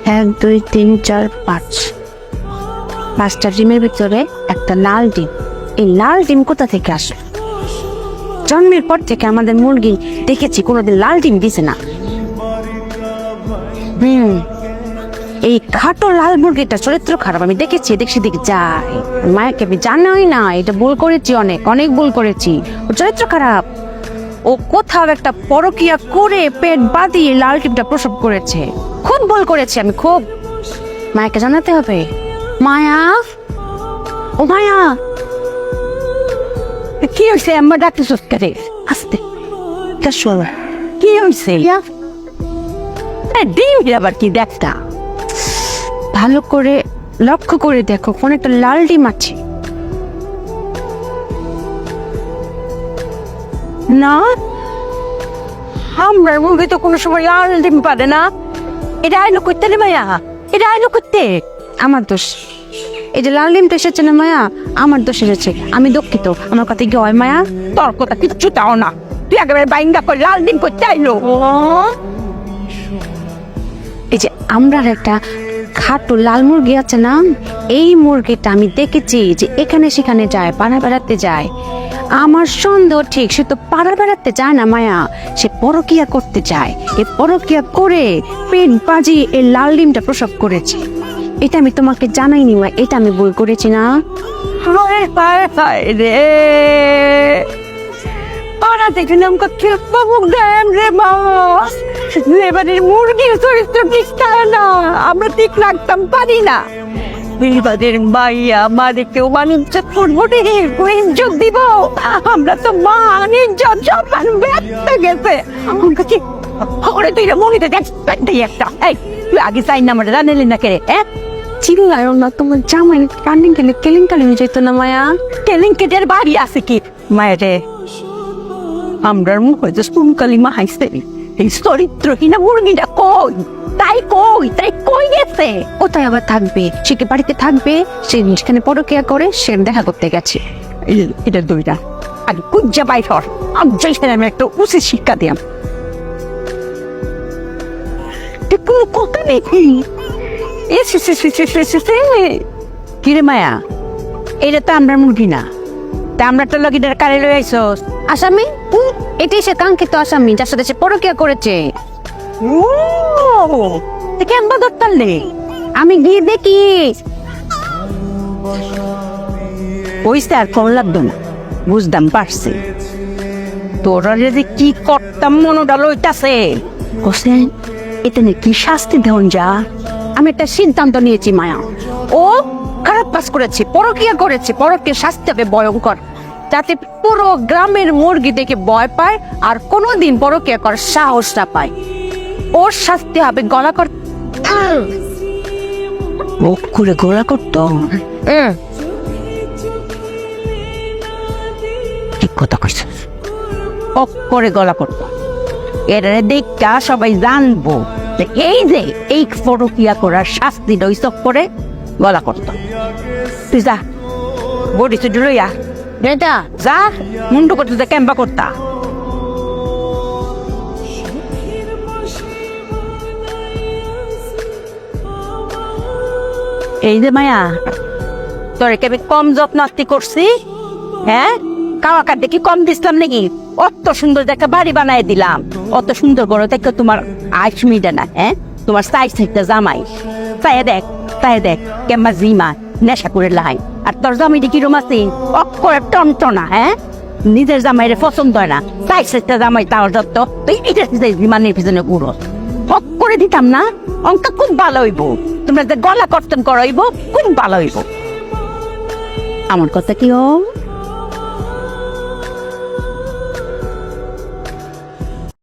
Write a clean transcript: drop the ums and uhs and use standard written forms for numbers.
1 2 3 4 5 5টা ডিমের ভিতরে একটা লাল ডিম। এই লাল ডিম কোথা থেকে আসে? জন্মের পর থেকে আমাদের মুরগি দেখেছি কোনোদিন লাল ডিম দিছে না। এই খাটো লাল মুরগিটা চরিত্র খারাপ, আমি দেখেছি দেখে যাই। মায়াকে আমি জানাই না, এটা ভুল করেছি, অনেক অনেক ভুল করেছি। ও চরিত্র খারাপ, ও কোথাও একটা পরকিয়া করে পেট বাঁধিয়ে লাল ডিমটা প্রসব করেছে। খুব ভুল করেছি আমি, খুব। মায়াকে জানাতে হবে। মায়া, ও মায়া, কি হয়েছে? আমার ডাক্তার সৎকারে আসতে কি হয়েছে? ডিম আবার কি দেখতা, ভালো করে লক্ষ্য করে দেখো, কোন একটা লাল ডিম আছে না? আমরা মুরগি তো কোনো সময় লাল ডিম পারে না। এটা আইলো করতে রে মায়া, এটা আইলো করতে। আমার দোষ, এই যে লাল ডিমটা এসেছে না মায়া, আমার দোষ এসেছে, আমি দুঃখিত। আমার কথা কি হয় মায়া? তোর কথা কিচ্ছু তাও না, তুই একেবারে বাইঙ্গা করে লাল ডিম করতে আইলো। এই যে আমরা একটা খাটো লাল মুরগি আছে না, এই মুরগিটা আমি দেখেছি যে এখানে সেখানে যায়, পাড়া বেড়াতে যায়। আমার সন্দেহ ঠিক, সে তো পাড়া বেড়াতে যায় না মায়া, সে পরকিয়া করতে যায়। এই পরকিয়া করে পেট বাজি এই লাল ডিমটা প্রসব করেছে। এটা আমি তোমাকে জানাইনি মা, এটা আমি ভুল করেছি না? রে পাড়া থেকে নাম রে মা, এবারের মুরগির চরিত্র ঠিক না, আমরা ঠিক রাখতাম পারি না। বিবাদের মাইয়া মারে কেউ মানুষ করবো রে, ইজ্জত দিব? আমরা তো মান ইজ্জত সব ব্যর্থ গেছে। ওরে তুই মনিতে দেখ একটা, এই তুই আগে চাই না আমরা জানালি না কে? চিল্লায় না, তোমার জামাই কান্দিং কেলে কেলেঙ্কারি হয়ে যেত না মায়া? কেলেঙ্কারির বাড়ি আছে কি মায়া রে? আমরার মুখ হয়তো সুনকালি মা হাইছে, এই চরিত্রহীনা মুরগিটা কই? তাই কই গেছে? কোথায় আবার থাকবে? সে কি বাড়িতে থাকবে? সে সেখানে পরকিয়া করে, সে দেখা করতে গেছে। এটা দুইটা আগে কুজ্জা বাইর, আমি একটা উচিত শিক্ষা দিয়াম। কথা নেই কিরে মায়া, এটা তো আমরা মুরগি না, তা আমরা তো লগিটার কারে লই আইছো আসামি। এটাই সে কাঙ্ক্ষিত আসামি, যার সাথে সে পরকিয়া করেছে। কেমন ধরতাম নেই, আমি গিয়ে দেখি ওইসে আর কম লাগতো না, বুঝতাম পারছি। তোরা যদি কি করতাম মনোটা লইতাছে, হোসেন এটা নিয়ে কি শাস্তি দেন যা। আমি একটা সিদ্ধান্ত নিয়েছি মায়া, ও খারাপ কাজ করেছে, পরকিয়া করেছে, পরকিয়া শাস্তি হবে ভয়ঙ্কর, যাতে পুরো গ্রামের মুরগি দেখে ভয় পায় আর কোনোদিন পরকিয়া করার সাহস না পায়। ওর শাস্তি হবে গলা কর মুখ করে গোলা করতো। ঠিক কথা কইছ, ওক করে গলা করতো। এরা দেখা সবাই জানবো এই যে এই পরকিয়া করার শাস্তি ওই চক করে গলা করতো। তুই যা বডি তো লইয়া রেটা যা, মুন্ডু করতে ক্যাম্পা করতা। এই যে মায়া, তোর কেবে কম যত্ন করছি? হ্যাঁ, কাওয়াকার দেখি কম দিছিলাম নাকি? অত সুন্দর একটা বাড়ি বানাই দিলাম, অত সুন্দর বড় দেখো তোমার আইস মিডে না। হ্যাঁ, তোমার সাইজ থাকতে জামাই তাই দেখ কেমন জিমা নেশা করে লাই। আর তোর জামাইটা কিরম আছে? অক্ষরে টনটনা। হ্যাঁ, নিজের জামাইরে পছন্দ হয় না, সাইজ থাকতে জামাই তাও যত এটা জিমানের পিছনে ঘুরো। হক করে দিতাম না, অঙ্ক খুব ভালো হইব। তোমরা যে গলা কর্তন করাইব খুব ভালো হইব। আমার কথা কি ও